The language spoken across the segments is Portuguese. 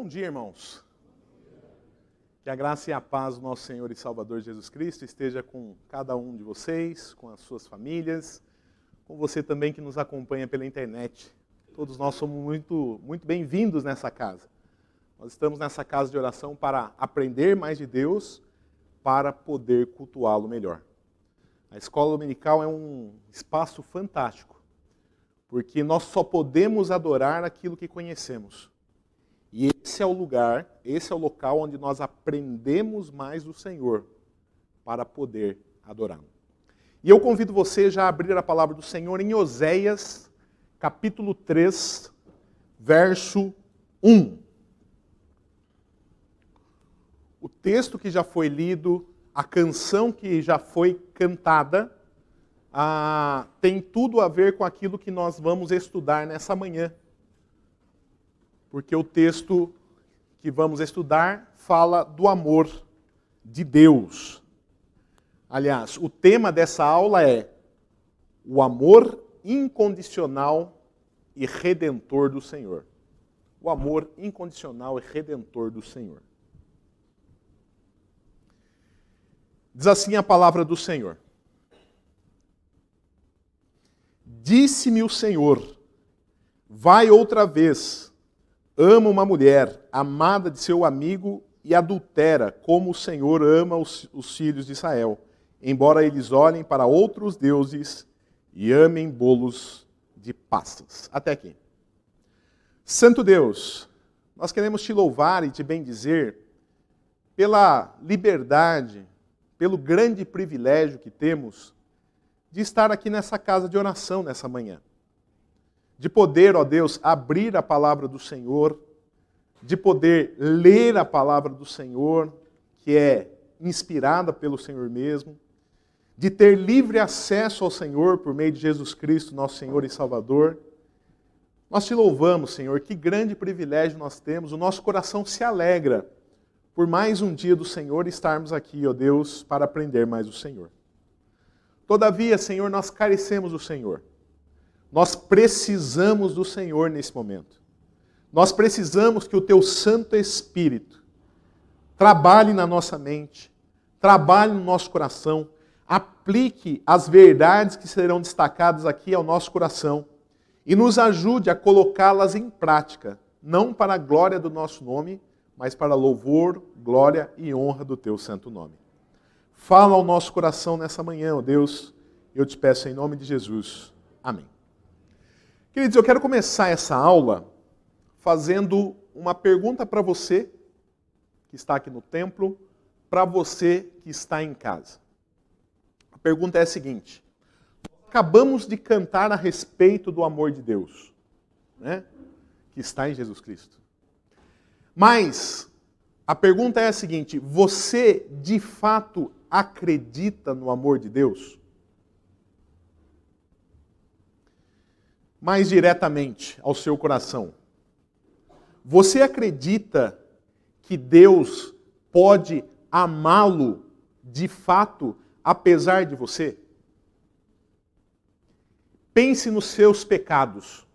Bom dia, irmãos. Que a graça e a paz do nosso Senhor e Salvador Jesus Cristo esteja com cada um de vocês, com as suas famílias, com você também que nos acompanha pela internet. Todos nós somos muito bem-vindos nessa casa. Nós estamos nessa casa de oração para aprender mais de Deus, para poder cultuá-lo melhor. A escola dominical é um espaço fantástico, porque nós só podemos adorar aquilo que conhecemos. E esse é o lugar, esse é o local onde nós aprendemos mais do Senhor para poder adorá-lo. E eu convido você já a abrir a palavra do Senhor em Oséias, capítulo 3, verso 1. O texto que já foi lido, a canção que já foi cantada, tem tudo a ver com aquilo que nós vamos estudar nessa manhã. Porque o texto que vamos estudar fala do amor de Deus. Aliás, o tema dessa aula é o amor incondicional e redentor do Senhor. O amor incondicional e redentor do Senhor. Diz assim a palavra do Senhor. Disse-me o Senhor, vai outra vez, ama uma mulher, amada de seu amigo e adultera, como o Senhor ama os filhos de Israel, embora eles olhem para outros deuses e amem bolos de passas. Até aqui. Santo Deus, nós queremos te louvar e te bendizer pela liberdade, pelo grande privilégio que temos de estar aqui nessa casa de oração nessa manhã. De poder, ó Deus, abrir a palavra do Senhor, de poder ler a palavra do Senhor, que é inspirada pelo Senhor mesmo, de ter livre acesso ao Senhor por meio de Jesus Cristo, nosso Senhor e Salvador. Nós te louvamos, Senhor, que grande privilégio nós temos, o nosso coração se alegra por mais um dia do Senhor estarmos aqui, ó Deus, para aprender mais do Senhor. Todavia, Senhor, nós carecemos do Senhor. Nós precisamos do Senhor nesse momento. Nós precisamos que o Teu Santo Espírito trabalhe na nossa mente, trabalhe no nosso coração, aplique as verdades que serão destacadas aqui ao nosso coração e nos ajude a colocá-las em prática, não para a glória do nosso nome, mas para louvor, glória e honra do Teu santo nome. Fala ao nosso coração nessa manhã, ó Deus, eu te peço em nome de Jesus. Amém. Queridos, eu quero começar essa aula fazendo uma pergunta para você que está aqui no templo, para você que está em casa. A pergunta é a seguinte: acabamos de cantar a respeito do amor de Deus, né, que está em Jesus Cristo. Mas a pergunta é a seguinte: você de fato acredita no amor de Deus? Mais diretamente ao seu coração. Você acredita que Deus pode amá-lo de fato, apesar de você? Pense nos seus pecados.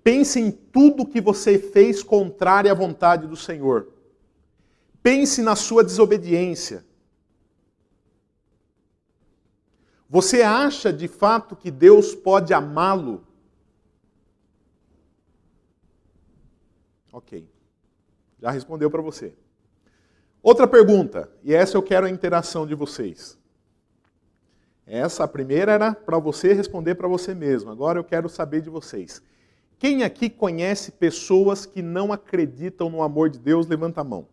Pense em tudo que você fez contrário à vontade do Senhor. Pense na sua desobediência. Você acha de fato que Deus pode amá-lo? Ok. Já respondeu para você. Outra pergunta, e essa eu quero a interação de vocês. A primeira era para você responder para você mesmo. Agora eu quero saber de vocês. Quem aqui conhece pessoas que não acreditam no amor de Deus? Levanta a mão.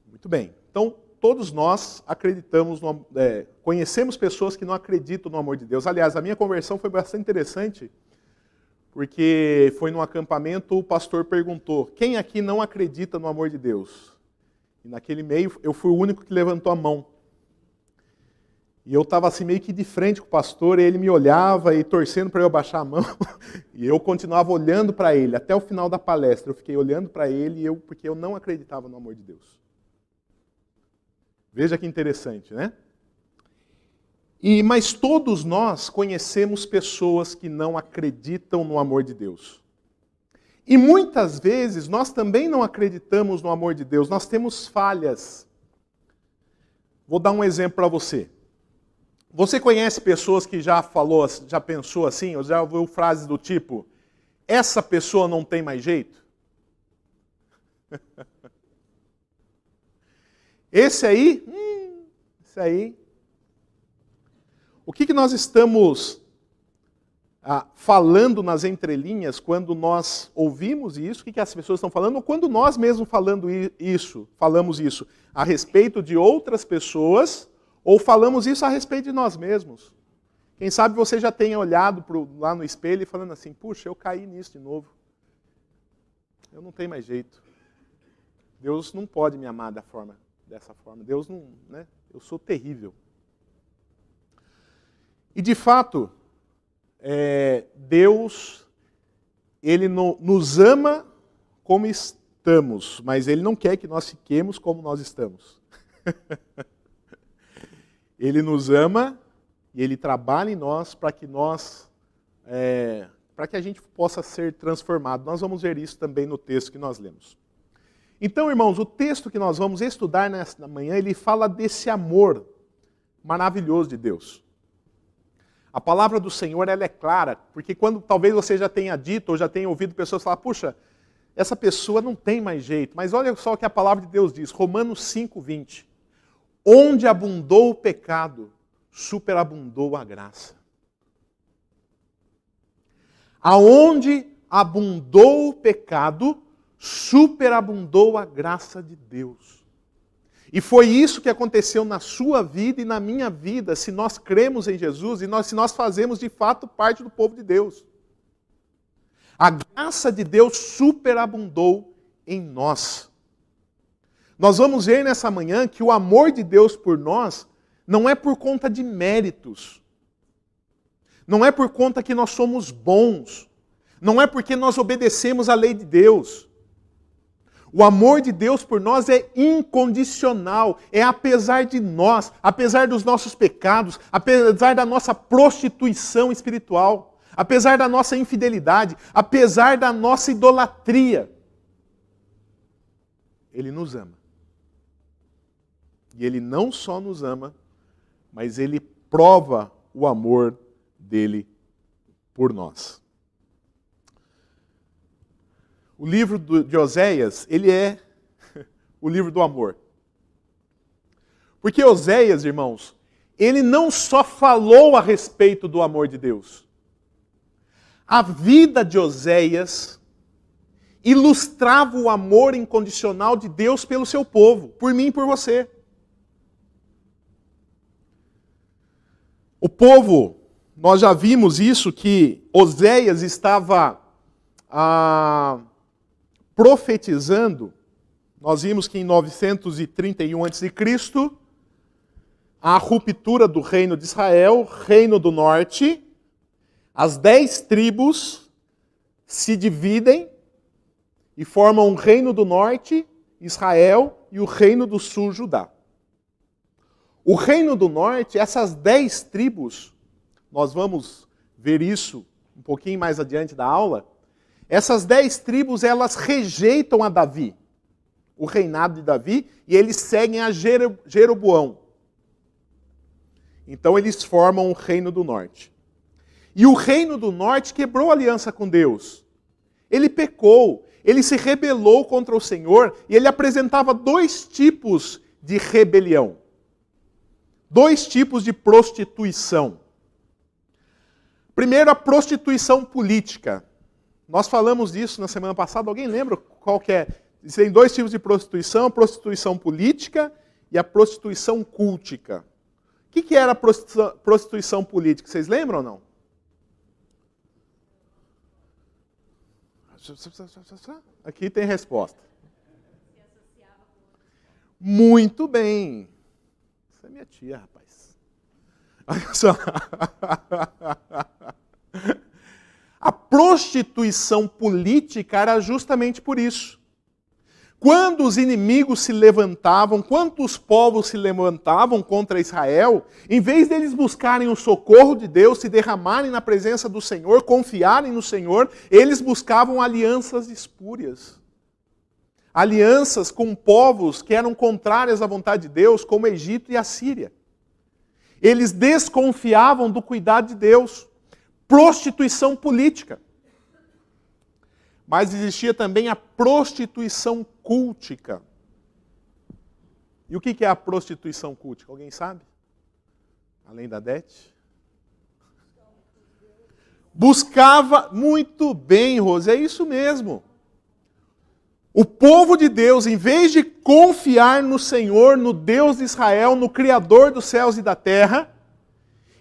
Muito bem. Então, todos nós acreditamos, conhecemos pessoas que não acreditam no amor de Deus. Aliás, a minha conversão foi bastante interessante, porque foi num acampamento, o pastor perguntou, quem aqui não acredita no amor de Deus? E naquele meio, eu fui o único que levantou a mão. E eu estava assim meio que de frente com o pastor, e ele me olhava e torcendo para eu abaixar a mão, e eu continuava olhando para ele, até o final da palestra. Eu fiquei olhando para ele, porque eu não acreditava no amor de Deus. Veja que interessante, né? Mas todos nós conhecemos pessoas que não acreditam no amor de Deus. E muitas vezes nós também não acreditamos no amor de Deus, nós temos falhas. Vou dar um exemplo para você. Você conhece pessoas que já pensou assim, ou já ouviu frases do tipo, essa pessoa não tem mais jeito? Esse aí, O que nós estamos falando nas entrelinhas quando nós ouvimos isso? O que as pessoas estão falando? Ou quando nós mesmos falamos isso a respeito de outras pessoas, ou falamos isso a respeito de nós mesmos? Quem sabe você já tenha olhado lá no espelho e falando assim, puxa, eu caí nisso de novo. Eu não tenho mais jeito. Deus não pode me amar dessa forma. Deus não, né? Eu sou terrível. E de fato, Deus, Ele nos ama como estamos, mas Ele não quer que nós fiquemos como nós estamos. Ele nos ama e Ele trabalha em nós para que a gente possa ser transformado. Nós vamos ver isso também no texto que nós lemos. Então, irmãos, o texto que nós vamos estudar nesta manhã, ele fala desse amor maravilhoso de Deus. A palavra do Senhor, ela é clara, porque quando talvez você já tenha dito ou já tenha ouvido pessoas falar, puxa, essa pessoa não tem mais jeito. Mas olha só o que a palavra de Deus diz, Romanos 5:20. Onde abundou o pecado, superabundou a graça. Aonde abundou o pecado, superabundou a graça de Deus. E foi isso que aconteceu na sua vida e na minha vida, se nós cremos em Jesus e se nós fazemos de fato parte do povo de Deus. A graça de Deus superabundou em nós. Nós vamos ver nessa manhã que o amor de Deus por nós não é por conta de méritos. Não é por conta que nós somos bons. Não é porque nós obedecemos a lei de Deus. O amor de Deus por nós é incondicional, é apesar de nós, apesar dos nossos pecados, apesar da nossa prostituição espiritual, apesar da nossa infidelidade, apesar da nossa idolatria. Ele nos ama. E Ele não só nos ama, mas Ele prova o amor dele por nós. O livro de Oséias, ele é o livro do amor. Porque Oséias, irmãos, ele não só falou a respeito do amor de Deus. A vida de Oséias ilustrava o amor incondicional de Deus pelo seu povo, por mim e por você. O povo, nós já vimos isso, que Oséias estava profetizando. Nós vimos que em 931 a.C., a ruptura do reino de Israel, reino do norte, as 10 tribos se dividem e formam o reino do norte, Israel, e o reino do sul, Judá. O reino do norte, essas 10 tribos, nós vamos ver isso um pouquinho mais adiante da aula, essas 10 tribos, elas rejeitam a Davi, o reinado de Davi, e eles seguem a Jeroboão. Então eles formam o reino do norte. E o reino do norte quebrou a aliança com Deus. Ele pecou, ele se rebelou contra o Senhor, e ele apresentava 2 tipos de rebelião. 2 tipos de prostituição. Primeiro, a prostituição política. Nós falamos disso na semana passada. Alguém lembra qual que é? Tem 2 tipos de prostituição, a prostituição política e a prostituição cultica. O que era a prostituição política? Vocês lembram ou não? Aqui tem resposta. Muito bem. Essa é minha tia, rapaz. Olha só. A prostituição política era justamente por isso. quando os inimigos se levantavam, quando os povos se levantavam contra Israel, em vez deles buscarem o socorro de Deus, se derramarem na presença do Senhor, confiarem no Senhor, eles buscavam alianças espúrias. Alianças com povos que eram contrárias à vontade de Deus, como o Egito e a Síria. Eles desconfiavam do cuidado de Deus. Prostituição política. Mas existia também a prostituição cultica. E o que é a prostituição cultica? Alguém sabe? Além da Dete? Buscava, muito bem, Rose, é isso mesmo. O povo de Deus, em vez de confiar no Senhor, no Deus de Israel, no Criador dos céus e da terra,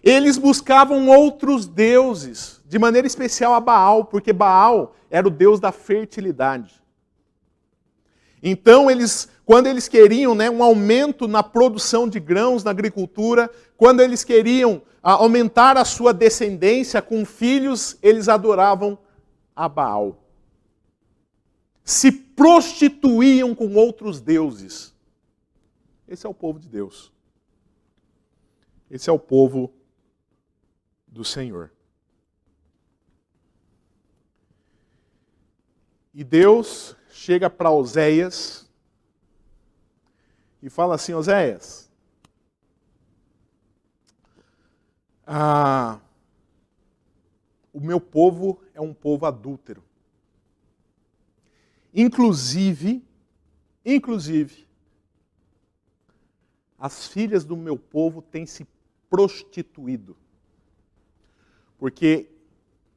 eles buscavam outros deuses, de maneira especial a Baal, porque Baal era o deus da fertilidade. Então, quando eles queriam um aumento na produção de grãos, na agricultura, quando eles queriam aumentar a sua descendência com filhos, eles adoravam a Baal. Se prostituíam com outros deuses. Esse é o povo de Deus. Esse é o povo do Senhor. E Deus chega para Oséias e fala assim: Oséias, o meu povo é um povo adúltero. Inclusive, as filhas do meu povo têm se prostituído. Porque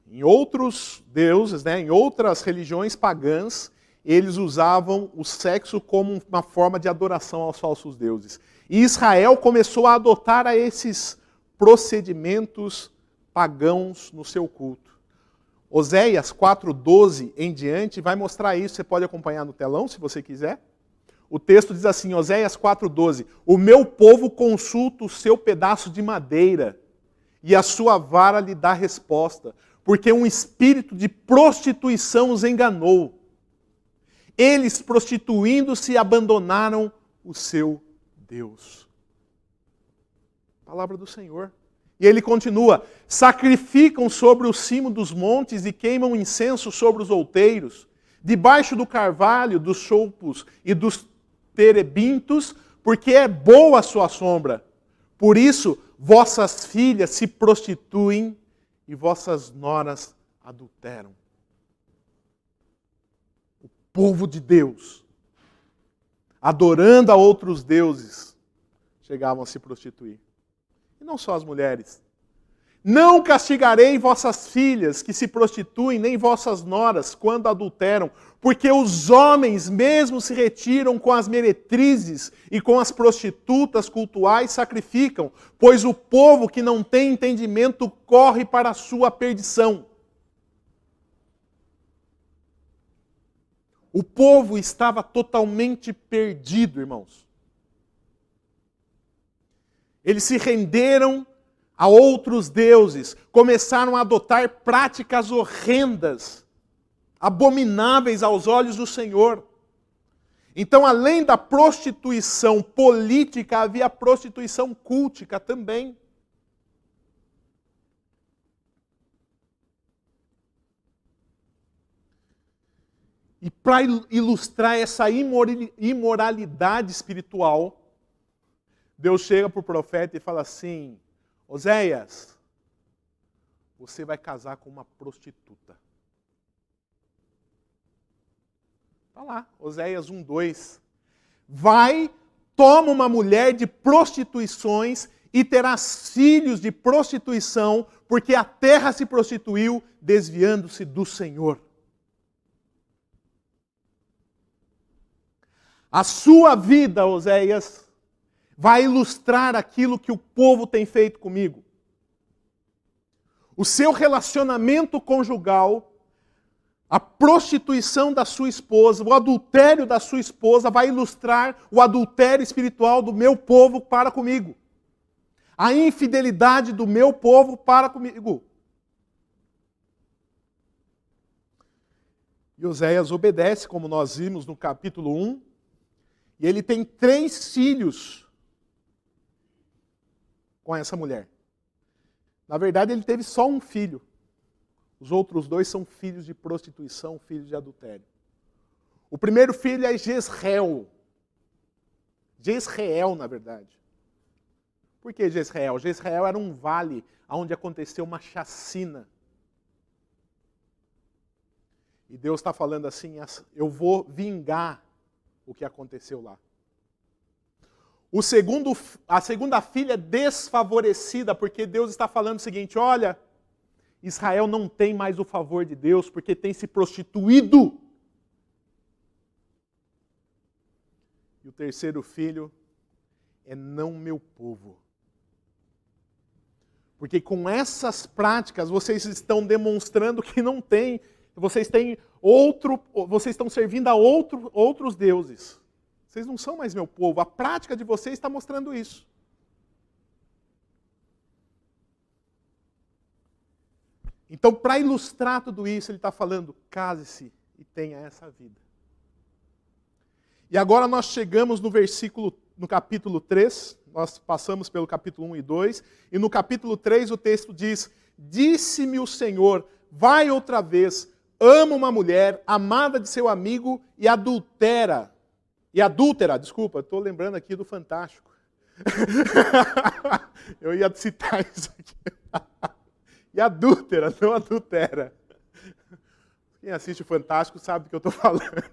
em outros deuses, em outras religiões pagãs, eles usavam o sexo como uma forma de adoração aos falsos deuses. E Israel começou a adotar esses procedimentos pagãos no seu culto. Oséias 4:12 em diante vai mostrar isso, você pode acompanhar no telão se você quiser. O texto diz assim, Oséias 4:12, o meu povo consulta o seu pedaço de madeira e a sua vara lhe dá resposta, porque um espírito de prostituição os enganou. Eles, prostituindo-se, abandonaram o seu Deus. Palavra do Senhor. E ele continua, sacrificam sobre o cimo dos montes e queimam incenso sobre os outeiros, debaixo do carvalho, dos choupos e dos terebintos, porque é boa a sua sombra. Por isso, vossas filhas se prostituem e vossas noras adulteram. O povo de Deus, adorando a outros deuses, chegavam a se prostituir. E não só as mulheres. Não castigarei vossas filhas que se prostituem, nem vossas noras quando adulteram, porque os homens mesmo se retiram com as meretrizes e com as prostitutas cultuais sacrificam, pois o povo que não tem entendimento corre para a sua perdição. O povo estava totalmente perdido, irmãos. Eles se renderam a outros deuses, começaram a adotar práticas horrendas, abomináveis aos olhos do Senhor. Então, além da prostituição política, havia a prostituição cultica também. E para ilustrar essa imoralidade espiritual, Deus chega para o profeta e fala assim, Oséias, você vai casar com uma prostituta. Está lá, Oséias 1:2. Vai, toma uma mulher de prostituições e terás filhos de prostituição, porque a terra se prostituiu, desviando-se do Senhor. A sua vida, Oséias, vai ilustrar aquilo que o povo tem feito comigo. O seu relacionamento conjugal, a prostituição da sua esposa, o adultério da sua esposa vai ilustrar o adultério espiritual do meu povo para comigo. A infidelidade do meu povo para comigo. E Oséias obedece, como nós vimos no capítulo 1, e ele tem 3 filhos com essa mulher. Na verdade, ele teve só um filho. Os outros 2 são filhos de prostituição, filhos de adultério. O primeiro filho é Jezreel. Jezreel, na verdade. Por que Jezreel? Jezreel era um vale onde aconteceu uma chacina. E Deus está falando assim, eu vou vingar o que aconteceu lá. A segunda filha é desfavorecida, porque Deus está falando o seguinte, olha, Israel não tem mais o favor de Deus, porque tem se prostituído. E o terceiro filho é não meu povo. Porque com essas práticas vocês estão demonstrando que não tem, vocês estão servindo a outros deuses. Vocês não são mais meu povo. A prática de vocês está mostrando isso. Então, para ilustrar tudo isso, ele está falando, case-se e tenha essa vida. E agora nós chegamos no capítulo 3, nós passamos pelo capítulo 1 e 2, e no capítulo 3 o texto diz, disse-me o Senhor, vai outra vez, ama uma mulher, amada de seu amigo e adúltera, estou lembrando aqui do Fantástico. Eu ia citar isso aqui. E adúltera, não adultera. Quem assiste o Fantástico sabe do que eu estou falando.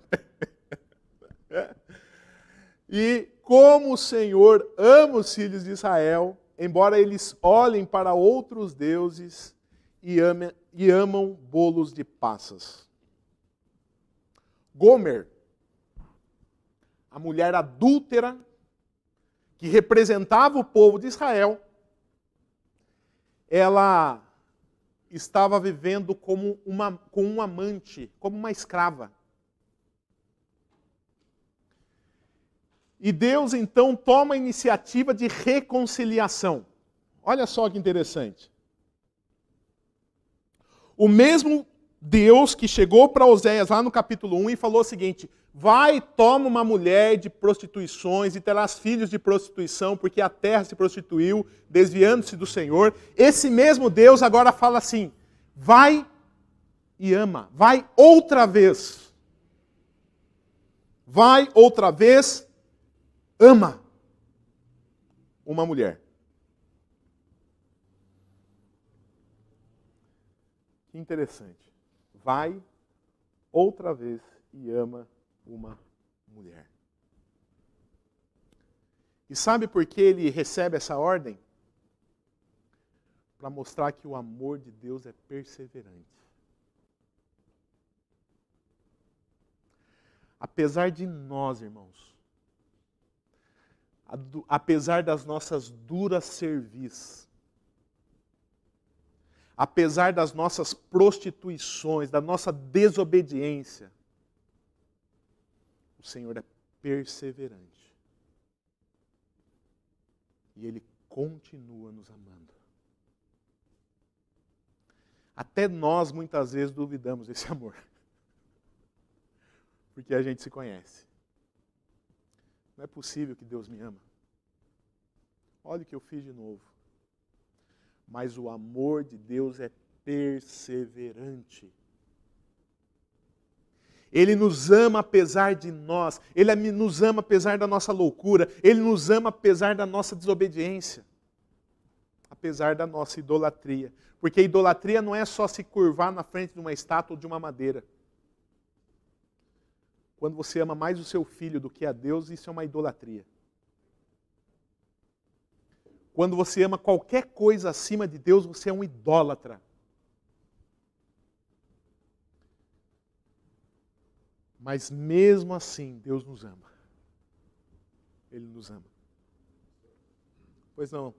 E como o Senhor ama os filhos de Israel, embora eles olhem para outros deuses e amam bolos de passas. Gomer, a mulher adúltera, que representava o povo de Israel, ela estava vivendo com um amante, como uma escrava. E Deus, então, toma a iniciativa de reconciliação. Olha só que interessante. O mesmo Deus que chegou para Oséias lá no capítulo 1 e falou o seguinte, vai, toma uma mulher de prostituições e terás filhos de prostituição, porque a terra se prostituiu, desviando-se do Senhor. Esse mesmo Deus agora fala assim, vai e ama, vai outra vez. Vai outra vez, ama uma mulher. Que interessante. Vai outra vez e ama uma mulher. E sabe por que ele recebe essa ordem? Para mostrar que o amor de Deus é perseverante. Apesar de nós, irmãos, apesar das nossas duras cerviz, apesar das nossas prostituições, da nossa desobediência, o Senhor é perseverante. E Ele continua nos amando. Até nós, muitas vezes, duvidamos desse amor. Porque a gente se conhece. Não é possível que Deus me ama. Olha o que eu fiz de novo. Mas o amor de Deus é perseverante. Ele nos ama apesar de nós. Ele nos ama apesar da nossa loucura. Ele nos ama apesar da nossa desobediência. Apesar da nossa idolatria. Porque idolatria não é só se curvar na frente de uma estátua ou de uma madeira. Quando você ama mais o seu filho do que a Deus, isso é uma idolatria. Quando você ama qualquer coisa acima de Deus, você é um idólatra. Mas mesmo assim, Deus nos ama. Ele nos ama. Pois não.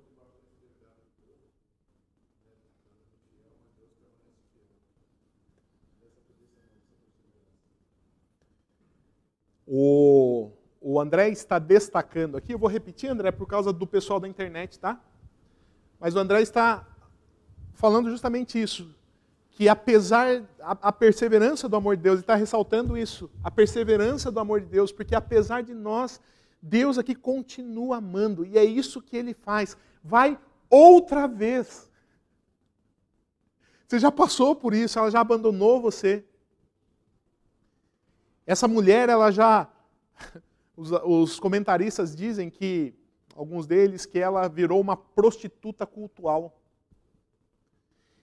O André está destacando aqui, eu vou repetir, André, por causa do pessoal da internet, tá? Mas o André está falando justamente isso, que apesar, a perseverança do amor de Deus, ele está ressaltando isso, a perseverança do amor de Deus, porque apesar de nós, Deus aqui continua amando, e é isso que ele faz. Vai outra vez. Você já passou por isso, ela já abandonou você. Essa mulher, ela já... Os comentaristas dizem que, alguns deles, que ela virou uma prostituta cultual.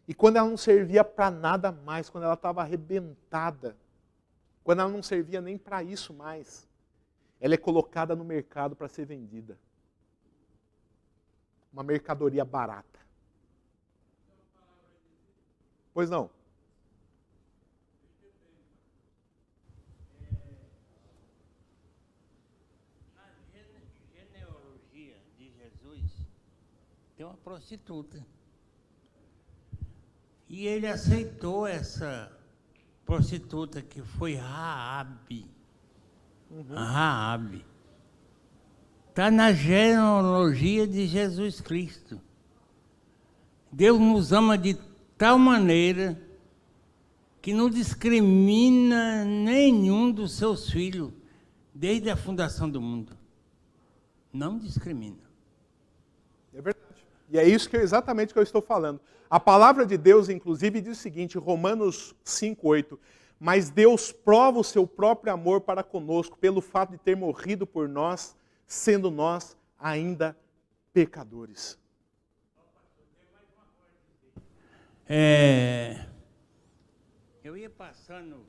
E quando ela não servia para nada mais, quando ela estava arrebentada, quando ela não servia nem para isso mais, ela é colocada no mercado para ser vendida. Uma mercadoria barata. Pois não? Na genealogia de Jesus, tem uma prostituta. E ele aceitou essa prostituta que foi Raabe. Raabe. Está na genealogia de Jesus Cristo. Deus nos ama de tal maneira que não discrimina nenhum dos seus filhos desde a fundação do mundo. Não discrimina. É verdade. E é isso que exatamente que eu estou falando. A palavra de Deus, inclusive, diz o seguinte, Romanos 5:8, mas Deus prova o seu próprio amor para conosco pelo fato de ter morrido por nós, sendo nós ainda pecadores. Eu ia passando,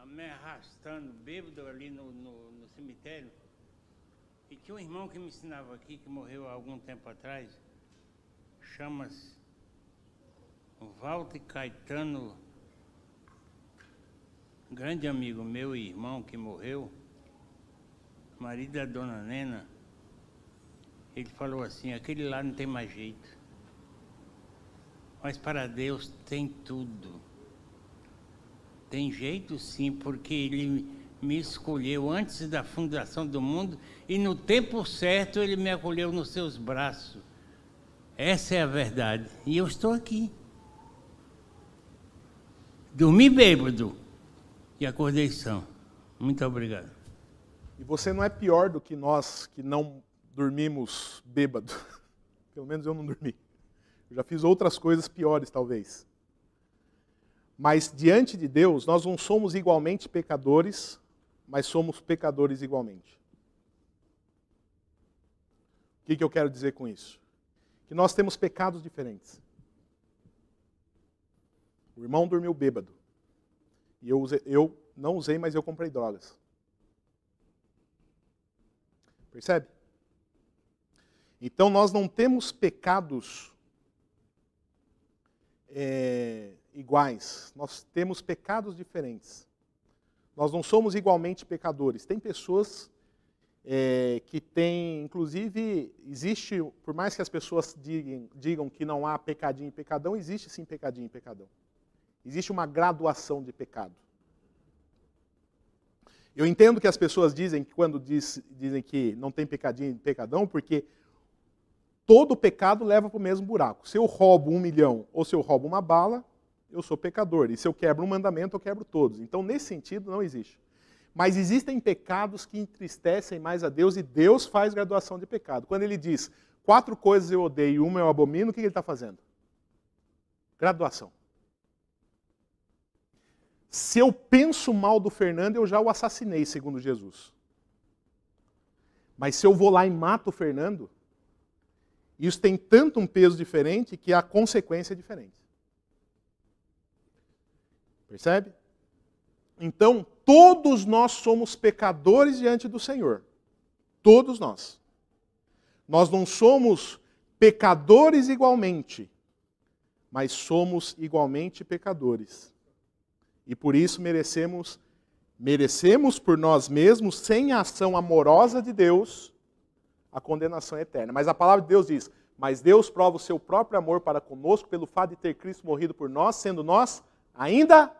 me arrastando, bêbado ali no cemitério, e tinha um irmão que me ensinava aqui, que morreu há algum tempo atrás, chama-se Walter Caetano, grande amigo meu e irmão que morreu, marido da dona Nena. Ele falou assim, aquele lá não tem mais jeito, mas para Deus tem tudo. Tem jeito sim, porque Ele me escolheu antes da fundação do mundo e no tempo certo Ele me acolheu nos seus braços. Essa é a verdade. E eu estou aqui. Dormi bêbado e acordei são. Muito obrigado. E você não é pior do que nós que não dormimos bêbado. Pelo menos eu não dormi. Eu já fiz outras coisas piores, talvez. Mas diante de Deus, nós não somos igualmente pecadores, mas somos pecadores igualmente. O que eu quero dizer com isso? Que nós temos pecados diferentes. O irmão dormiu bêbado. E eu não usei, mas eu comprei drogas. Percebe? Então nós não temos pecados iguais. Nós temos pecados diferentes. Nós não somos igualmente pecadores. Tem pessoas que têm, inclusive, existe, por mais que as pessoas digam que não há pecadinho e pecadão, existe sim pecadinho e pecadão. Existe uma graduação de pecado. Eu entendo que as pessoas dizem que quando dizem que não tem pecadinho e pecadão, porque todo pecado leva para o mesmo buraco. Se eu roubo 1 milhão ou se eu roubo uma bala, eu sou pecador. E se eu quebro um mandamento, eu quebro todos. Então, nesse sentido, não existe. Mas existem pecados que entristecem mais a Deus e Deus faz graduação de pecado. Quando ele diz, 4 coisas eu odeio e uma eu abomino, o que ele está fazendo? Graduação. Se eu penso mal do Fernando, eu já o assassinei, segundo Jesus. Mas se eu vou lá e mato o Fernando, isso tem tanto um peso diferente que a consequência é diferente. Percebe? Então, todos nós somos pecadores diante do Senhor. Todos nós. Nós não somos pecadores igualmente, mas somos igualmente pecadores. E por isso merecemos por nós mesmos, sem a ação amorosa de Deus, a condenação eterna. Mas a palavra de Deus diz, mas Deus prova o seu próprio amor para conosco pelo fato de ter Cristo morrido por nós, sendo nós ainda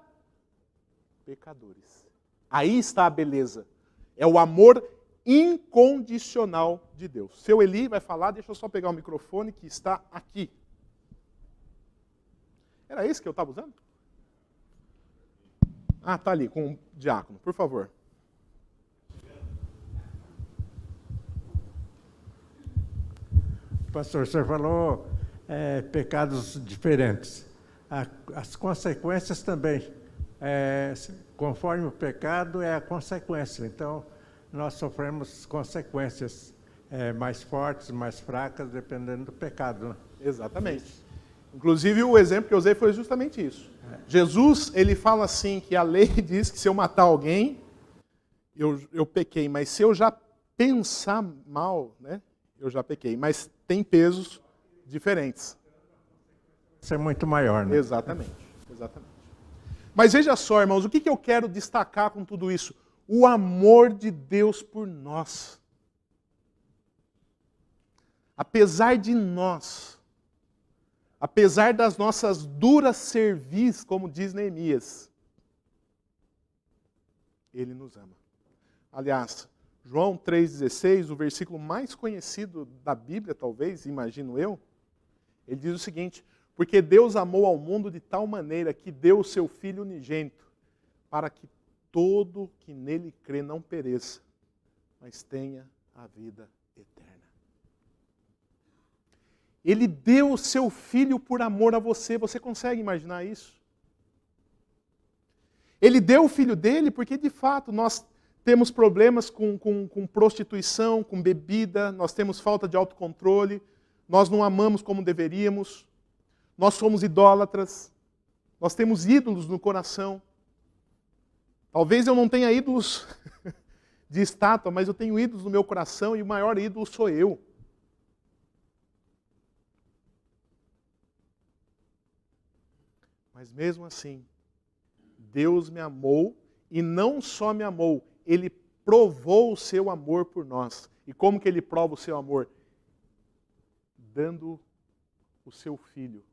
pecadores. Aí está a beleza. É o amor incondicional de Deus. Seu Eli vai falar, deixa eu só pegar o microfone que está aqui. Era esse que eu estava usando? Ah, tá ali, com o diácono, por favor. Pastor, o senhor falou pecados diferentes. As consequências também. Conforme o pecado é a consequência. Então, nós sofremos consequências mais fortes, mais fracas, dependendo do pecado. Né? Exatamente. Inclusive, o exemplo que eu usei foi justamente isso. Jesus, ele fala assim, que a lei diz que se eu matar alguém, eu pequei. Mas se eu já pensar mal, né, eu já pequei. Mas tem pesos diferentes. Isso é muito maior, né? Exatamente. Mas veja só, irmãos, o que eu quero destacar com tudo isso? O amor de Deus por nós. Apesar de nós, apesar das nossas duras cerviz, como diz Neemias, Ele nos ama. Aliás, João 3,16, o versículo mais conhecido da Bíblia, talvez, imagino eu, ele diz o seguinte: porque Deus amou ao mundo de tal maneira que deu o seu Filho unigênito, para que todo que nele crê não pereça, mas tenha a vida eterna. Ele deu o seu Filho por amor a você. Você consegue imaginar isso? Ele deu o Filho dele porque, de fato, nós temos problemas com prostituição, com bebida, nós temos falta de autocontrole, nós não amamos como deveríamos, nós somos idólatras, nós temos ídolos no coração. Talvez eu não tenha ídolos de estátua, mas eu tenho ídolos no meu coração e o maior ídolo sou eu. Mas mesmo assim, Deus me amou e não só me amou, Ele provou o seu amor por nós. E como que Ele prova o seu amor? Dando o seu Filho,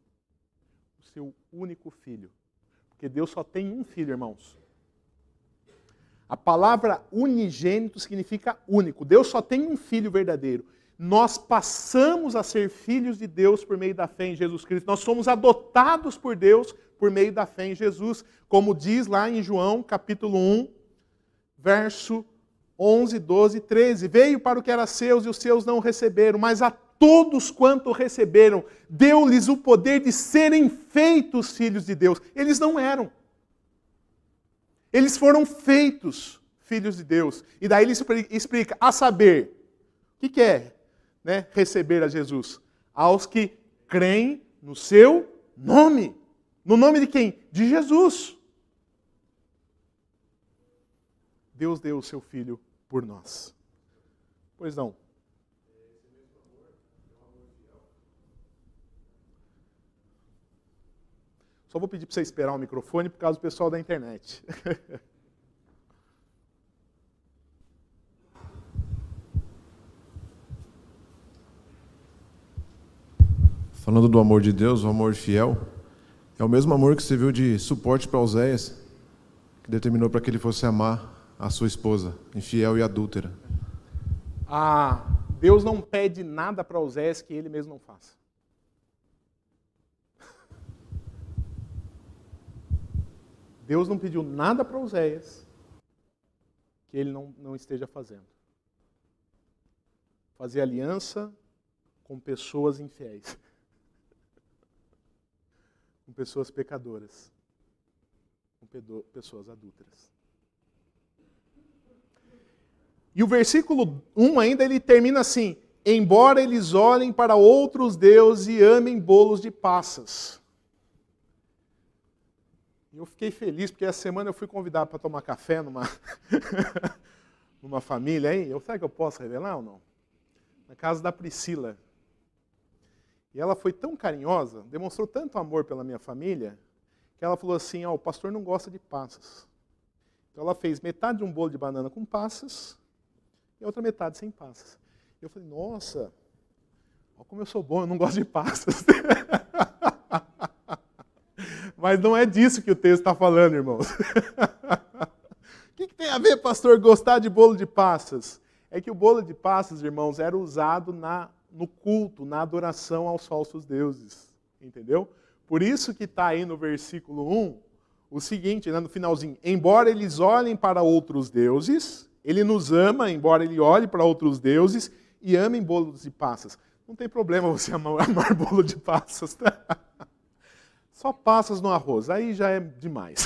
o seu único Filho. Porque Deus só tem um Filho, irmãos. A palavra unigênito significa único. Deus só tem um Filho verdadeiro. Nós passamos a ser filhos de Deus por meio da fé em Jesus Cristo. Nós somos adotados por Deus por meio da fé em Jesus. Como diz lá em João, capítulo 1, verso 11, 12 e 13. Veio para o que era seus e os seus não o receberam, mas a todos quanto receberam, deu-lhes o poder de serem feitos filhos de Deus. Eles não eram. Eles foram feitos filhos de Deus. E daí ele explica, a saber, o que é, né, receber a Jesus? Aos que creem no seu nome. No nome de quem? De Jesus. Deus deu o seu Filho por nós. Pois não. Só vou pedir para você esperar o microfone por causa do pessoal da internet. Falando do amor de Deus, o amor fiel, é o mesmo amor que serviu de suporte para Oséias, que determinou para que ele fosse amar a sua esposa, infiel e adúltera. Deus não pede nada para Oséias que ele mesmo não faça. Deus não pediu nada para Oséias que ele não esteja fazendo. Fazer aliança com pessoas infiéis. Com pessoas pecadoras. Com pessoas adúlteras. E o versículo 1 ainda ele termina assim: embora eles olhem para outros deuses e amem bolos de passas. E eu fiquei feliz, porque essa semana eu fui convidado para tomar café numa família aí. Será que eu posso revelar ou não? Na casa da Priscila. E ela foi tão carinhosa, demonstrou tanto amor pela minha família, que ela falou assim, o pastor não gosta de passas. Então ela fez metade de um bolo de banana com passas e a outra metade sem passas. Eu falei, nossa, olha como eu sou bom, eu não gosto de passas. Mas não é disso que o texto está falando, irmãos. O que tem a ver, pastor, gostar de bolo de passas? É que o bolo de passas, irmãos, era usado no culto, na adoração aos falsos deuses. Entendeu? Por isso que está aí no versículo 1, o seguinte, né, no finalzinho: embora eles olhem para outros deuses, ele nos ama, embora ele olhe para outros deuses e amem bolos de passas. Não tem problema você amar bolo de passas, tá? Só passas no arroz, aí já é demais.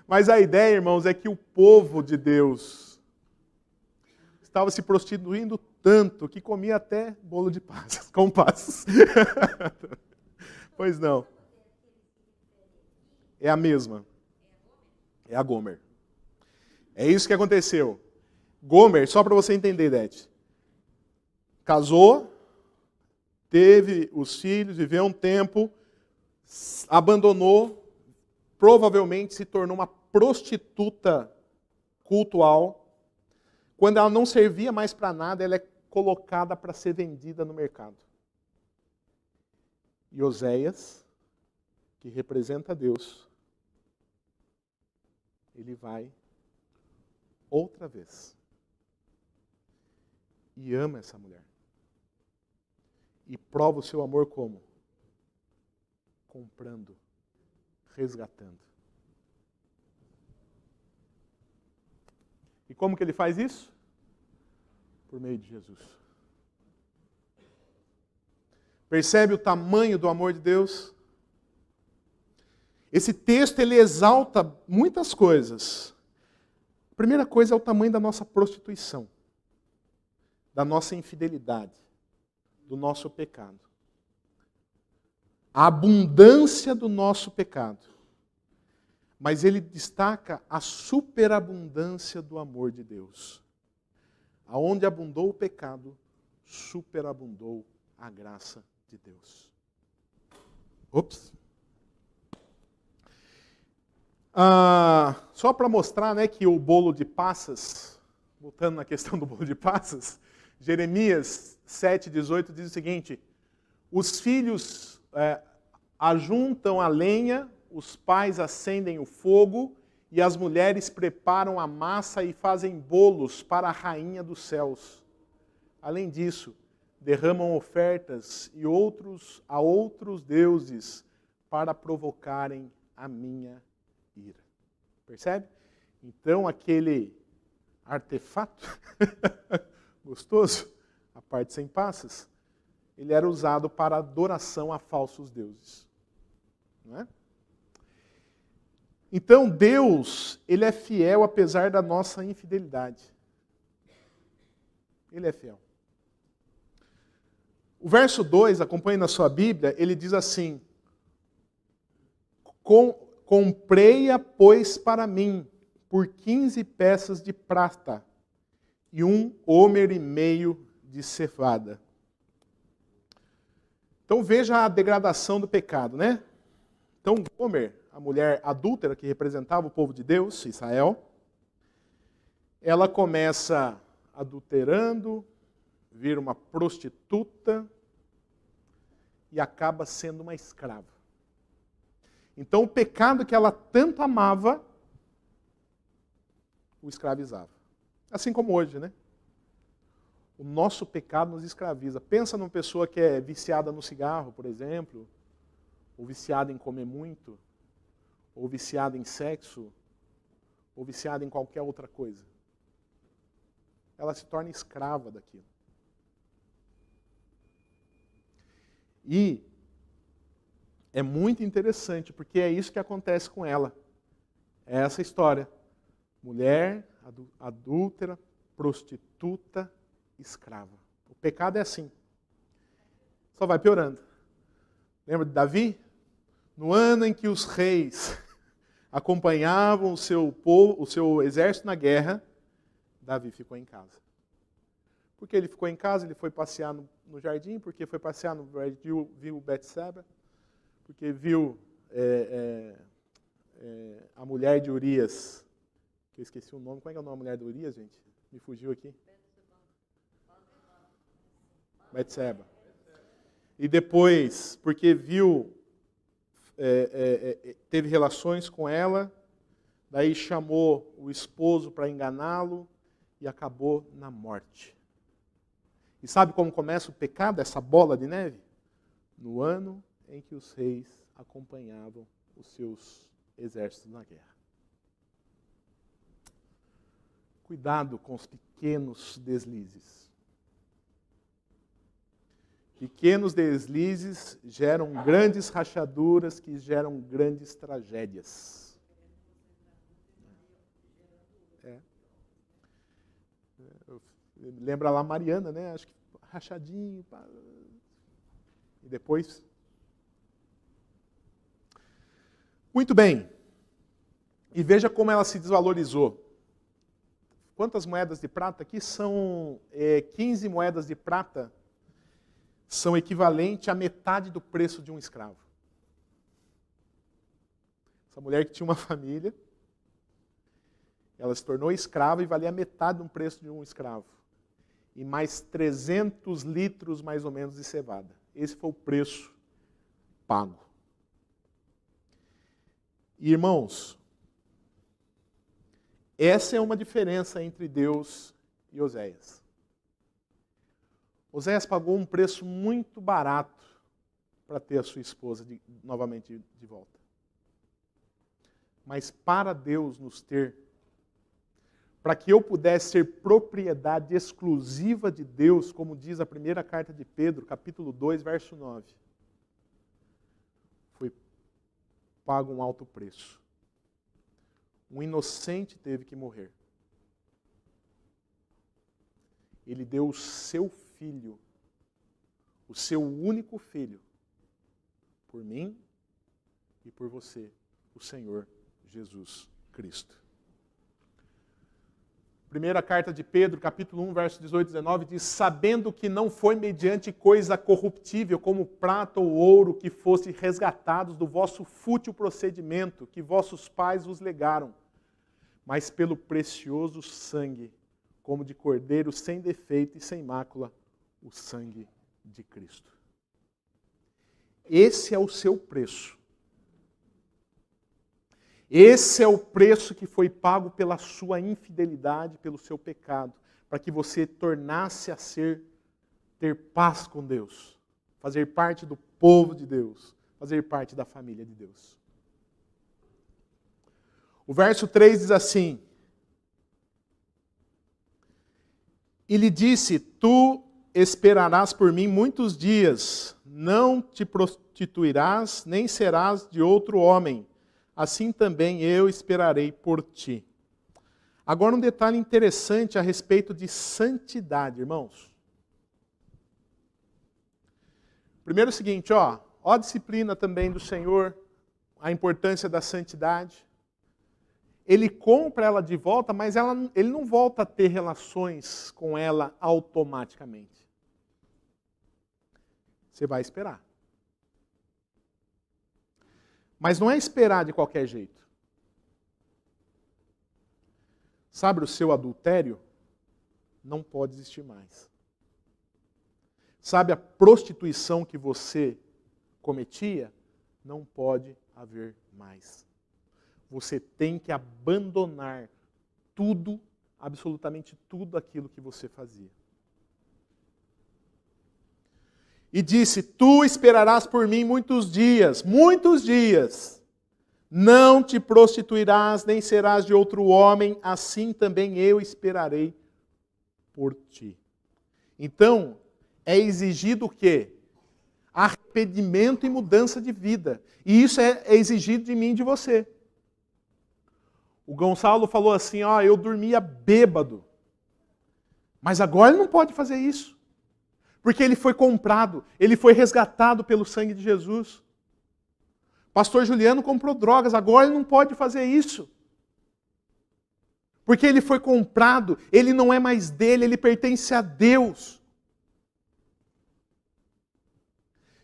Mas a ideia, irmãos, é que o povo de Deus estava se prostituindo tanto que comia até bolo de passas, com passas. Pois não. É a mesma. É a Gomer. É isso que aconteceu. Gomer, só para você entender, Dete, casou, teve os filhos, viveu um tempo, abandonou, provavelmente se tornou uma prostituta cultual. Quando ela não servia mais para nada, ela é colocada para ser vendida no mercado. E Oséias, que representa Deus, ele vai outra vez e ama essa mulher. E prova o seu amor como? Comprando, resgatando. E como que ele faz isso? Por meio de Jesus. Percebe o tamanho do amor de Deus? Esse texto ele exalta muitas coisas. A primeira coisa é o tamanho da nossa prostituição, da nossa infidelidade, do nosso pecado. A abundância do nosso pecado. Mas ele destaca a superabundância do amor de Deus. Aonde abundou o pecado, superabundou a graça de Deus. Ops. Só para mostrar, né, que o bolo de passas, voltando na questão do bolo de passas, Jeremias 7,18 diz o seguinte: os filhos ajuntam a lenha, os pais acendem o fogo e as mulheres preparam a massa e fazem bolos para a rainha dos céus. Além disso, derramam ofertas a outros deuses para provocarem a minha ira. Percebe? Então aquele artefato gostoso, a parte sem passas, ele era usado para adoração a falsos deuses. Não é? Então Deus, ele é fiel apesar da nossa infidelidade. Ele é fiel. O verso 2, acompanhe na sua Bíblia, ele diz assim: comprei-a, pois, para mim, por 15 peças de prata e 1,5 homer de cevada. Então veja a degradação do pecado, né? Então Gomer, a mulher adúltera que representava o povo de Deus, Israel, ela começa adulterando, vira uma prostituta e acaba sendo uma escrava. Então o pecado que ela tanto amava, o escravizava. Assim como hoje, né? O nosso pecado nos escraviza. Pensa numa pessoa que é viciada no cigarro, por exemplo, ou viciada em comer muito, ou viciada em sexo, ou viciada em qualquer outra coisa. Ela se torna escrava daquilo. E é muito interessante, porque é isso que acontece com ela. É essa história. Mulher, adúltera, prostituta, escrava. O pecado é assim. Só vai piorando. Lembra de Davi? No ano em que os reis acompanhavam o seu povo, o seu exército na guerra, Davi ficou em casa. Por que ele ficou em casa? Ele foi passear no jardim, porque foi passear no jardim, viu Betseba, porque viu a mulher de Urias, que eu esqueci o nome. Como é que é o nome da mulher de Urias, gente? Me fugiu aqui. Betseba. E depois, porque viu, teve relações com ela, daí chamou o esposo para enganá-lo e acabou na morte. E sabe como começa o pecado, essa bola de neve? No ano em que os reis acompanhavam os seus exércitos na guerra. Cuidado com os pequenos deslizes. Pequenos deslizes geram grandes rachaduras que geram grandes tragédias. Lembra lá Mariana, né? Acho que rachadinho. E depois... Muito bem. E veja como ela se desvalorizou. Quantas moedas de prata? Aqui são 15 moedas de prata. São equivalente à metade do preço de um escravo. Essa mulher que tinha uma família, ela se tornou escrava e valia metade do preço de um escravo. E mais 300 litros, mais ou menos, de cevada. Esse foi o preço pago. E, irmãos, essa é uma diferença entre Deus e Oséias. Oséias pagou um preço muito barato para ter a sua esposa novamente de volta. Mas para Deus nos ter, para que eu pudesse ser propriedade exclusiva de Deus, como diz a primeira carta de Pedro, capítulo 2, verso 9, foi pago um alto preço. Um inocente teve que morrer. Ele deu o seu filho, o seu único filho, por mim e por você, o Senhor Jesus Cristo. Primeira carta de Pedro, capítulo 1, verso 18 e 19, diz: sabendo que não foi mediante coisa corruptível, como prata ou ouro, que fosse resgatados do vosso fútil procedimento, que vossos pais vos legaram, mas pelo precioso sangue, como de cordeiro sem defeito e sem mácula, o sangue de Cristo. Esse é o seu preço. Esse é o preço que foi pago pela sua infidelidade, pelo seu pecado, para que você tornasse a ter paz com Deus, fazer parte do povo de Deus, fazer parte da família de Deus. O verso 3 diz assim: e lhe disse, tu esperarás por mim muitos dias, não te prostituirás, nem serás de outro homem. Assim também eu esperarei por ti. Agora um detalhe interessante a respeito de santidade, irmãos. Primeiro é o seguinte, ó a disciplina também do Senhor, a importância da santidade. Ele compra ela de volta, mas ele não volta a ter relações com ela automaticamente. Você vai esperar. Mas não é esperar de qualquer jeito. Sabe, o seu adultério não pode existir mais. Sabe, a prostituição que você cometia não pode haver mais. Você tem que abandonar tudo, absolutamente tudo aquilo que você fazia. E disse, tu esperarás por mim muitos dias, não te prostituirás, nem serás de outro homem, assim também eu esperarei por ti. Então, é exigido o quê? Arrependimento e mudança de vida. E isso é exigido de mim e de você. O Gonçalo falou assim, eu dormia bêbado. Mas agora ele não pode fazer isso. Porque ele foi comprado, ele foi resgatado pelo sangue de Jesus. Pastor Juliano comprou drogas, agora ele não pode fazer isso. Porque ele foi comprado, ele não é mais dele, ele pertence a Deus.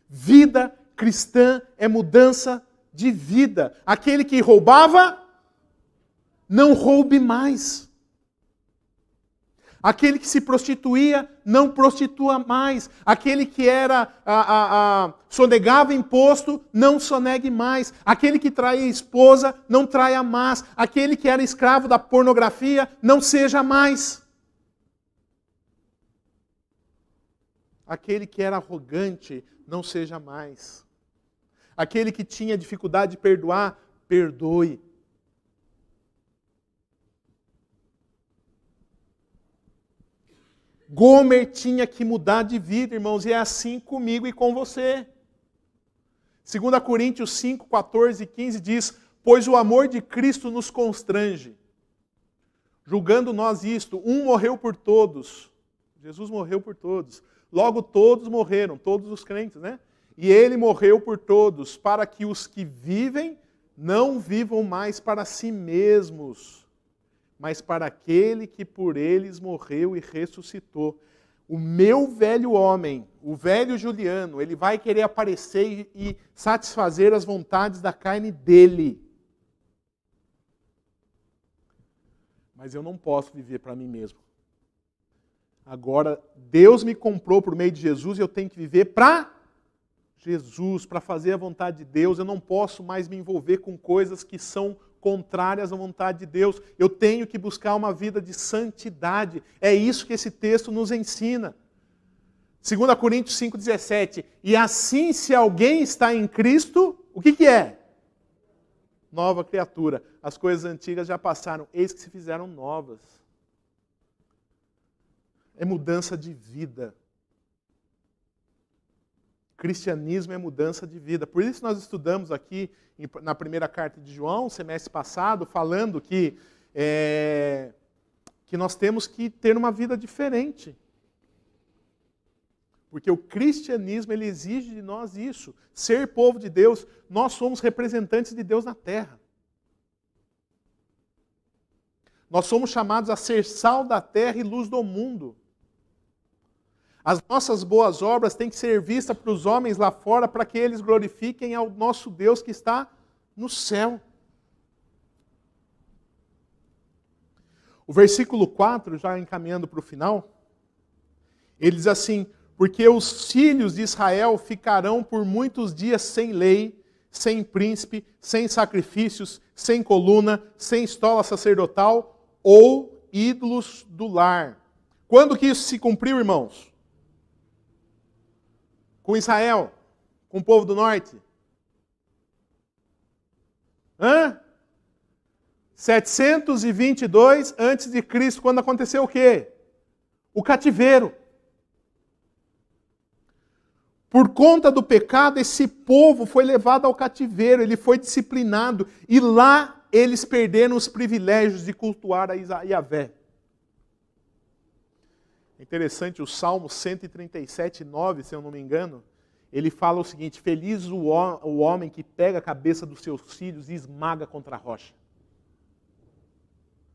Vida cristã é mudança de vida. Aquele que roubava, não roube mais. Aquele que se prostituía, não prostitua mais. Aquele que sonegava imposto, não sonegue mais. Aquele que traía esposa, não traia mais. Aquele que era escravo da pornografia, não seja mais. Aquele que era arrogante, não seja mais. Aquele que tinha dificuldade de perdoar, perdoe. Gomer tinha que mudar de vida, irmãos, e é assim comigo e com você. 2 Coríntios 5, 14 e 15 diz: pois o amor de Cristo nos constrange, julgando nós isto, um morreu por todos, Jesus morreu por todos, logo todos morreram, todos os crentes, né? E ele morreu por todos, para que os que vivem não vivam mais para si mesmos, mas para aquele que por eles morreu e ressuscitou. O meu velho homem, o velho Juliano, ele vai querer aparecer e satisfazer as vontades da carne dele. Mas eu não posso viver para mim mesmo. Agora, Deus me comprou por meio de Jesus e eu tenho que viver para Jesus, para fazer a vontade de Deus. Eu não posso mais me envolver com coisas que são contrárias à vontade de Deus. Eu tenho que buscar uma vida de santidade. É isso que esse texto nos ensina. 2 Coríntios 5,17. E assim, se alguém está em Cristo, o que é? Nova criatura. As coisas antigas já passaram, eis que se fizeram novas. É mudança de vida. Cristianismo é mudança de vida. Por isso nós estudamos aqui na primeira carta de João, semestre passado, falando que nós temos que ter uma vida diferente. Porque o cristianismo ele exige de nós isso. Ser povo de Deus, nós somos representantes de Deus na terra. Nós somos chamados a ser sal da terra e luz do mundo. As nossas boas obras têm que ser vistas para os homens lá fora para que eles glorifiquem ao nosso Deus que está no céu. O versículo 4, já encaminhando para o final, ele diz assim: porque os filhos de Israel ficarão por muitos dias sem lei, sem príncipe, sem sacrifícios, sem coluna, sem estola sacerdotal ou ídolos do lar. Quando que isso se cumpriu, irmãos? Com Israel? Com o povo do norte? 722 a.C., quando aconteceu o quê? O cativeiro. Por conta do pecado, esse povo foi levado ao cativeiro, ele foi disciplinado, e lá eles perderam os privilégios de cultuar a Yahvé. É interessante, o Salmo 137, 9, se eu não me engano, ele fala o seguinte: feliz o homem que pega a cabeça dos seus filhos e esmaga contra a rocha.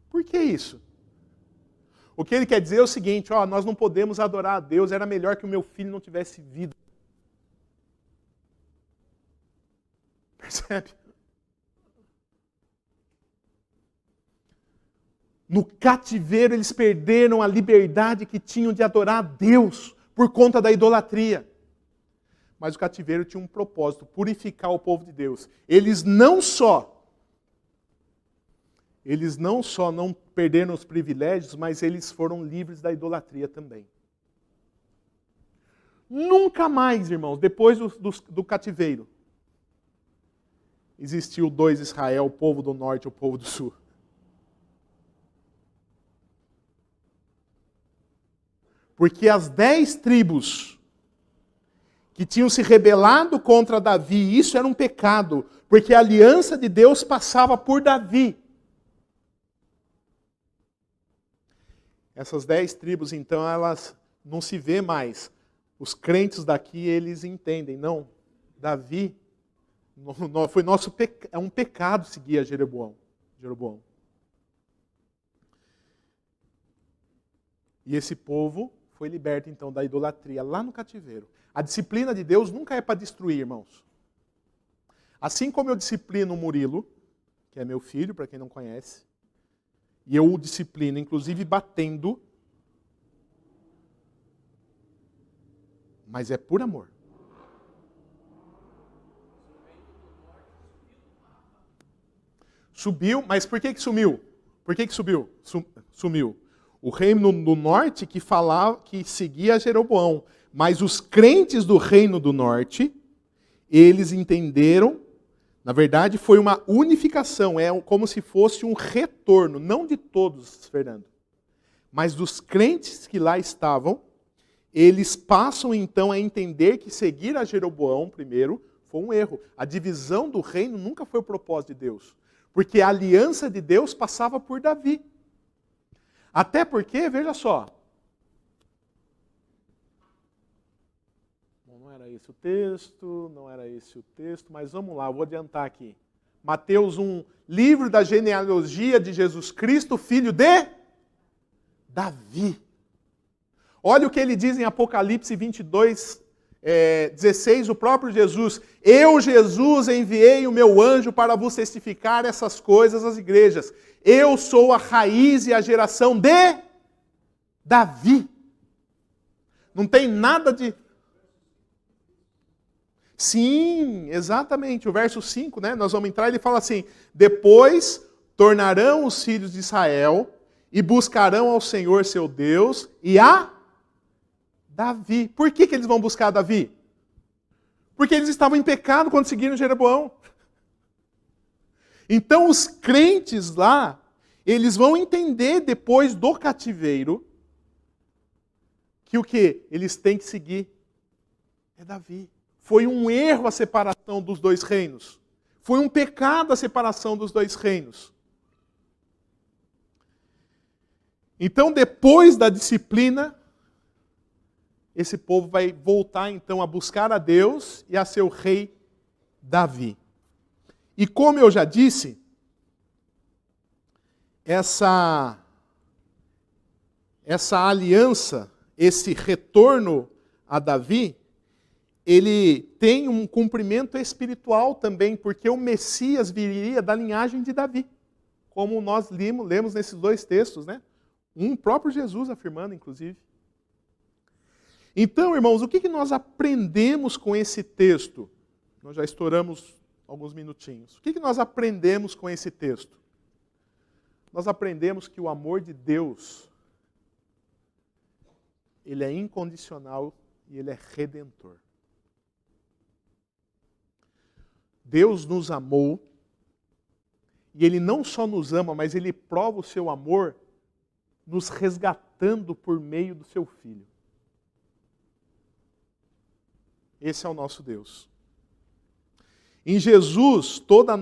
Por que isso? O que ele quer dizer é o seguinte: nós não podemos adorar a Deus, era melhor que o meu filho não tivesse vida. Percebe? No cativeiro eles perderam a liberdade que tinham de adorar a Deus por conta da idolatria. Mas o cativeiro tinha um propósito: purificar o povo de Deus. Eles não só não perderam os privilégios, mas eles foram livres da idolatria também. Nunca mais, irmãos, depois do cativeiro, existiu dois Israel, o povo do norte e o povo do sul. Porque as 10 tribos que tinham se rebelado contra Davi, isso era um pecado, porque a aliança de Deus passava por Davi. Essas 10 tribos, então, elas não se vê mais. Os crentes daqui, eles entendem, não, Davi foi é um pecado seguir a Jeroboão. E esse povo foi liberto, então, da idolatria lá no cativeiro. A disciplina de Deus nunca é para destruir, irmãos. Assim como eu disciplino o Murilo, que é meu filho, para quem não conhece, e eu o disciplino, inclusive batendo, mas é por amor. Subiu, mas por que sumiu? Por que subiu? Sumiu. O reino do norte que falava, que seguia Jeroboão. Mas os crentes do reino do norte, eles entenderam, na verdade foi uma unificação, é como se fosse um retorno, não de todos, Fernando, mas dos crentes que lá estavam. Eles passam então a entender que seguir a Jeroboão primeiro foi um erro. A divisão do reino nunca foi o propósito de Deus, porque a aliança de Deus passava por Davi. Até porque, veja só, não era esse o texto, mas vamos lá, eu vou adiantar aqui. Mateus 1, livro da genealogia de Jesus Cristo, filho de Davi. Olha o que ele diz em Apocalipse 22, 16, o próprio Jesus. Eu, Jesus, enviei o meu anjo para vos testificar essas coisas às igrejas. Eu sou a raiz e a geração de Davi. Não tem nada de... Sim, exatamente. O verso 5, né? Nós vamos entrar, ele fala assim: depois tornarão os filhos de Israel e buscarão ao Senhor seu Deus e a Davi. Por que eles vão buscar Davi? Porque eles estavam em pecado quando seguiram Jeroboão. Então os crentes lá, eles vão entender depois do cativeiro que o que? Eles têm que seguir é Davi. Foi um erro a separação dos dois reinos. Foi um pecado a separação dos dois reinos. Então, depois da disciplina, esse povo vai voltar então a buscar a Deus e a seu rei Davi. E como eu já disse, essa aliança, esse retorno a Davi, ele tem um cumprimento espiritual também, porque o Messias viria da linhagem de Davi, como nós lemos nesses dois textos, né? Um próprio Jesus afirmando, inclusive. Então, irmãos, o que nós aprendemos com esse texto? Nós já estouramos alguns minutinhos. O que nós aprendemos com esse texto? Nós aprendemos que o amor de Deus, ele é incondicional e ele é redentor. Deus nos amou, e Ele não só nos ama, mas Ele prova o seu amor nos resgatando por meio do seu Filho. Esse é o nosso Deus. Em Jesus, toda a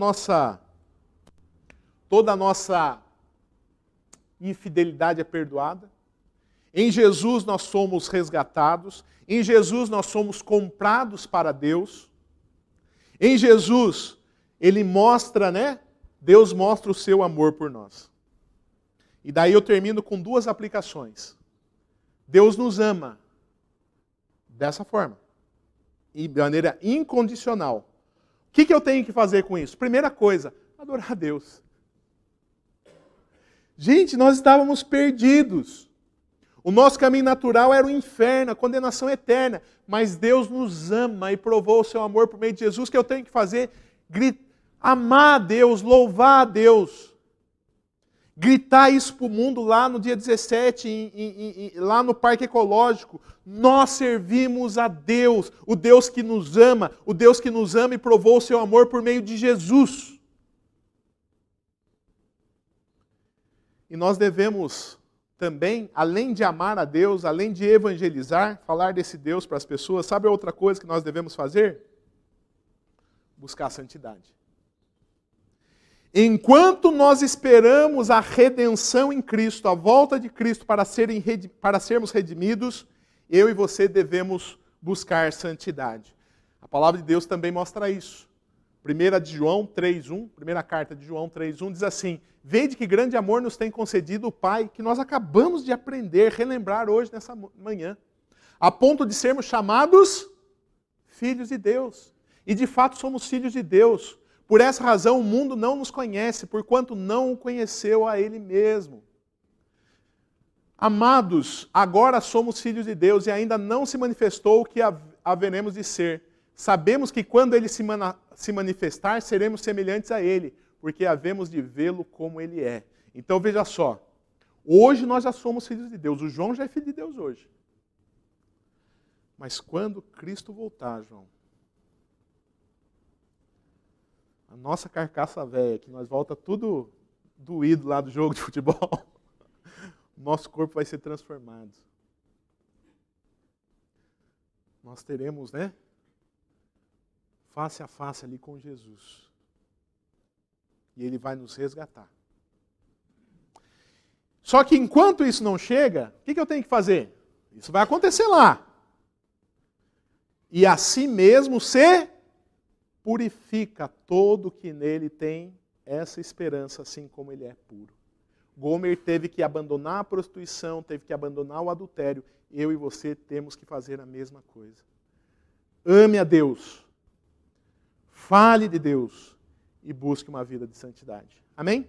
nossa infidelidade é perdoada. Em Jesus nós somos resgatados. Em Jesus nós somos comprados para Deus. Em Jesus, Ele mostra, né? Deus mostra o seu amor por nós. E daí eu termino com duas aplicações. Deus nos ama dessa forma. E de maneira incondicional. O que eu tenho que fazer com isso? Primeira coisa, adorar a Deus. Gente, nós estávamos perdidos. O nosso caminho natural era o inferno, a condenação eterna. Mas Deus nos ama e provou o seu amor por meio de Jesus. O que eu tenho que fazer? Amar a Deus, louvar a Deus. Gritar isso para o mundo lá no dia 17, lá no Parque Ecológico. Nós servimos a Deus, o Deus que nos ama e provou o seu amor por meio de Jesus. E nós devemos também, além de amar a Deus, além de evangelizar, falar desse Deus para as pessoas, sabe outra coisa que nós devemos fazer? Buscar a santidade. Enquanto nós esperamos a redenção em Cristo, a volta de Cristo para sermos redimidos, eu e você devemos buscar santidade. A palavra de Deus também mostra isso. Primeira carta de João 3:1 diz assim: vede que grande amor nos tem concedido o Pai, que nós acabamos de aprender, relembrar hoje nessa manhã, a ponto de sermos chamados filhos de Deus. E de fato somos filhos de Deus. Por essa razão o mundo não nos conhece, porquanto não o conheceu a Ele mesmo. Amados, agora somos filhos de Deus e ainda não se manifestou o que haveremos de ser. Sabemos que quando Ele se manifestar, seremos semelhantes a Ele, porque havemos de vê-lo como Ele é. Então veja só, hoje nós já somos filhos de Deus. O João já é filho de Deus hoje. Mas quando Cristo voltar, João, nossa carcaça velha, que nós volta tudo doído lá do jogo de futebol, nosso corpo vai ser transformado. Nós teremos, né? Face a face ali com Jesus. E Ele vai nos resgatar. Só que enquanto isso não chega, o que eu tenho que fazer? Isso vai acontecer lá. E assim mesmo se purifica todo que nele tem essa esperança, assim como ele é puro. Gomer teve que abandonar a prostituição, teve que abandonar o adultério. Eu e você temos que fazer a mesma coisa. Ame a Deus. Fale de Deus. E busque uma vida de santidade. Amém?